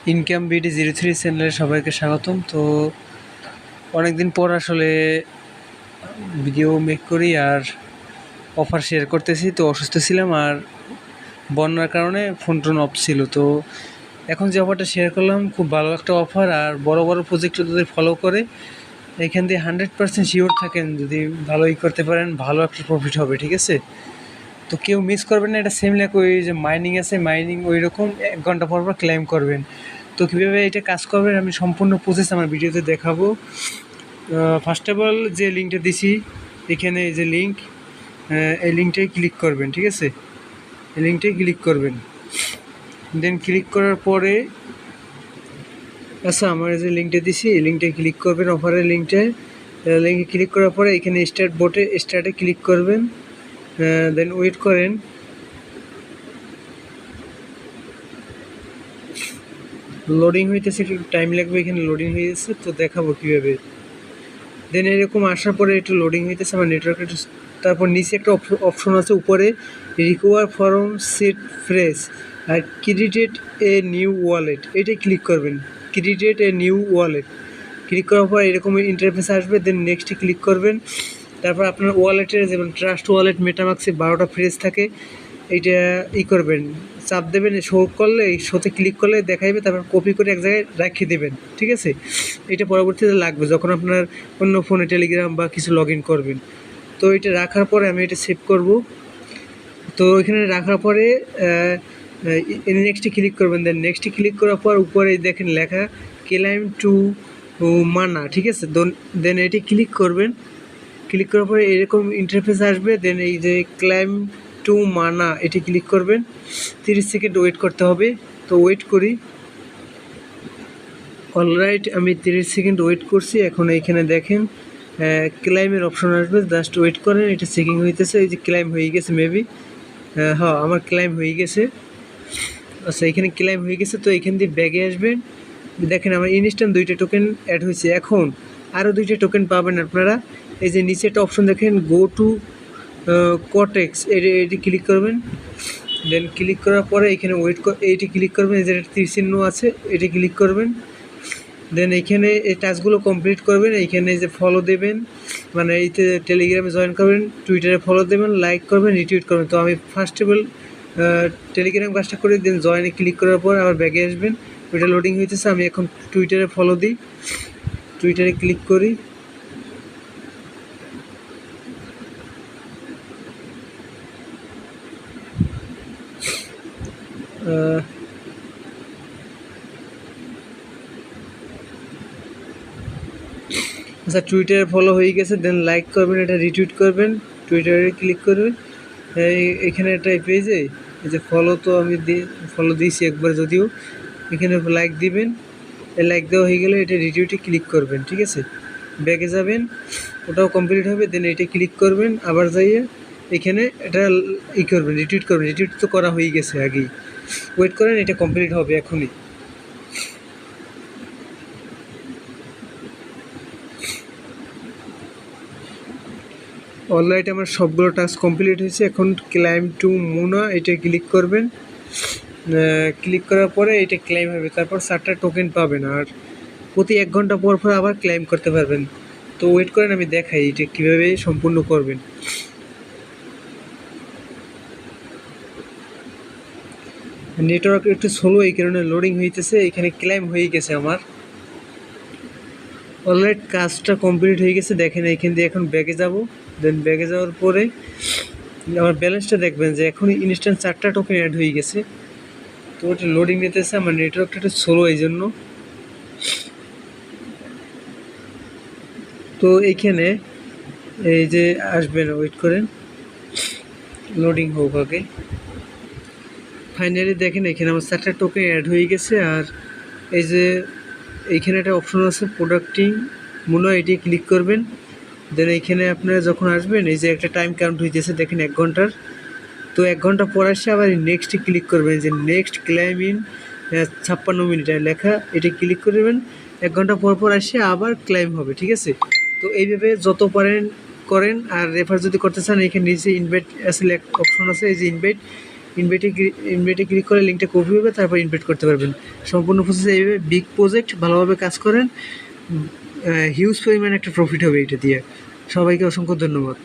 Income BD03 চ্যানেলে সবাইকে স্বাগতম। তো অনেকদিন পর আসলে ভিডিও মেক করি আর অফার শেয়ার করতেছি। তো অসুস্থ ছিলাম আর বন্যার কারণে ফোন টোন অফ ছিল। তো এখন যে অফারটা শেয়ার করলাম খুব ভালো একটা অফার, আর বড় বড় প্রজেক্ট যদি ফলো করে এখান দিয়ে 100% শিওর থাকেন যদি ভালোই করতে পারেন, ভালো একটা প্রফিট হবে। ঠিক আছে, তো কেউ মিস করবেন না। এটা সেম লাইক ওই যে মাইনিং আছে, মাইনিং ওই রকম 1 ঘন্টা পর পর ক্লেম করবেন। তো কীভাবে এটা কাজ করবেন আমি সম্পূর্ণ প্রসেস আমার ভিডিওতে দেখাবো। ফার্স্ট অফ অল যে লিঙ্কটা দিছি এখানে, এই যে লিঙ্ক, এই লিঙ্কটাই ক্লিক করবেন। ঠিক আছে, এই লিঙ্কটাই ক্লিক করবেন। দেন ক্লিক করার পরে আচ্ছা, আমার যে লিঙ্কটা দিছি এই লিঙ্কটায় ক্লিক করবেন, অফারের লিঙ্কটায়। লিঙ্কে ক্লিক করার পরে এখানে স্টার্ট বোটে স্টার্টে ক্লিক করবেন। দেন ওয়েট করেন। লোডিং হইতেছে, একটু টাইম লাগবে, এখানে লোডিং হয়ে গেছে। তো দেখাবো কীভাবে। দেন এরকম আসার পরে একটু লোডিং হইতেছে আমার নেটওয়ার্ক একটু। তারপর নিচে একটা অপশন আছে উপরে, require form set fresh R created a new wallet, এটাই ক্লিক করবেন। Created a new wallet click করার পর এরকম ইন্টারফেস আসবে। দেন নেক্সটে ক্লিক করবেন। তারপর আপনার ওয়ালেটের যেমন ট্রাস্ট ওয়ালেট, মেটামাক্সে 12টা ফ্রেজ থাকে, এইটা করবেন, চাপ দেবেন। শো করলে এই শোতে ক্লিক করলে দেখাইবে, তারপর কপি করে এক জায়গায় রেখে দেবেন। ঠিক আছে, এটা পরবর্তীতে লাগবে যখন আপনার অন্য ফোনে টেলিগ্রাম বা কিছু লগ ইন করবেন। তো এটা রাখার পরে আমি এটা সেভ করব। তো এখানে রাখার পরে নেক্সটে ক্লিক করবেন। দেন নেক্সটে ক্লিক করার পর উপরে দেখেন লেখা ক্লাইম টু মানা। ঠিক আছে, দেন এটি ক্লিক করবেন। ক্লিক করার পরে এরকম ইন্টারফেস আসবে। দেন এই যে ক্লাইম টু মানা এটি ক্লিক করবেন। 30 সেকেন্ড ওয়েট করতে হবে। তো ওয়েট করি। অলরাইট, আমি 30 সেকেন্ড ওয়েট করছি। এখন এইখানে দেখেন ক্লাইমের অপশন আসবে, জাস্ট ওয়েট করেন। এটা চেকিং হইতেছে। এই যে ক্লাইম হয়ে গেছে মেবি, হ্যাঁ আমার ক্লাইম হয়ে গেছে। আচ্ছা, এখানে ক্লাইম হয়ে গেছে। তো এখান দিয়ে ব্যাগে আসবেন। দেখেন আমার ইনস্ট্যান্ট 2টা টোকেন অ্যাড হয়েছে। এখন আরও 2টা টোকেন পাবেন আপনারা। এই যে নিচে একটা অপশন দেখেন গো টু কটেক্স, এটি ক্লিক করবেন। দেন ক্লিক করার পরে এখানে এইটি ক্লিক করবেন। এই যে তীর চিহ্ন আছে এটি ক্লিক করবেন। দেন এইখানে এই টাস্কগুলো কমপ্লিট করবেন। এইখানে যে ফলো দেবেন, মানে এইতে টেলিগ্রামে জয়েন করবেন, টুইটারে ফলো দেবেন, লাইক করবেন, রিটুইট করবেন। তো আমি ফার্স্ট অফ অল টেলিগ্রাম কাজটা করে দেন জয়েনে ক্লিক করার পর আবার ব্যাগে আসবেন। ওইটা লোডিং হইতেছে। আমি এখন টুইটারে ফলো দিই, টুইটারে ক্লিক করি। আচ্ছা, টুইটারে ফলো হয়ে গেছে। দেন লাইক করবেন, এটা রিটুইট করবেন, টুইটারে ক্লিক করবেন। এখানে একটা পেজে এই যে ফলো, তো আমি ফলো দিয়েছি একবার যদিও। এখানে লাইক দিবেন। লাইক দেওয়া হয়ে গেলে এটা রিটুইটে ক্লিক করবেন। ঠিক আছে, ব্যাগে যাবেন, ওটাও কমপ্লিট হবে। দেন এটা ক্লিক করবেন, আবার যাইয়ে এখানে এটা করবেন, রিটুইট করবেন। রিটুইট তো করা হয়ে গেছে আগেই। ওয়েট করেন, এটা কমপ্লিট হবে এখনই। অলরাইট, আমার সবগুলো টাস্ক কমপ্লিট হয়েছে। এখন ক্লাইম টু মুনা এটা ক্লিক করবেন। ক্লিক করার পরে এটা ক্লেম হবে, তারপর 4টা টোকেন পাবেন। আর প্রতি 1 ঘন্টা পর পর আবার ক্লেম করতে পারবেন। তো ওয়েট করেন, আমি দেখাই এটা কীভাবে সম্পূর্ণ করবেন। নেটওয়ার্ক একটু স্লো, এই কারণে লোডিং হইতেছে। এখানে ক্লেম হয়ে গেছে আমার। অলরাইট, কাজটা কমপ্লিট হয়ে গেছে। দেখেন এইখান দিয়ে এখন ব্যাগে যাব। দেন ব্যাগে যাওয়ার পরে আমার ব্যালেন্সটা দেখবেন যে এখন ইনস্ট্যান্ট 4টা টোকেন অ্যাড হয়ে গেছে। তো ওটা লোডিং নিতেছে, আমার নেটওয়ার্কটা একটু স্লো এই জন্য। তো এইখানে এই যে আসবেন, ওয়েট করেন, লোডিং হোক আগে। ফাইনালি দেখেন এখানে আমার 4টা টোকেন অ্যাড হয়ে গেছে। আর এই যে এইখানে একটা অপশন আছে প্রোডাক্টিং মনে হয়, এটি ক্লিক করবেন। দেন এইখানে আপনারা যখন আসবেন এই যে একটা টাইম কাউন্ট হইতেছে দেখেন 1 ঘন্টার। তো 1 ঘন্টা পর আসে আবার নেক্সটে ক্লিক করবেন, যে নেক্সট ক্লেম ইন 56 মিনিটে লেখা, এটা ক্লিক করবেন। 1 ঘন্টা পর পর আসে আবার ক্লেম হবে। ঠিক আছে, তো এইভাবে যত পারেন করেন। আর রেফার যদি করতে চান এখানে নিচে ইনভাইট আসলে এক অপশন আছে, এই যে ইনভাইট, ইনভাইটে ক্লিক করে লিঙ্কটা কপি হবে, তারপর ইনভাইট করতে পারবেন। সম্পূর্ণ প্রসেস এইভাবে। বিগ প্রজেক্ট, ভালোভাবে কাজ করেন, হিউজ পরিমাণে একটা প্রফিট হবে এটা দিয়ে। সবাইকে অসংখ্য ধন্যবাদ।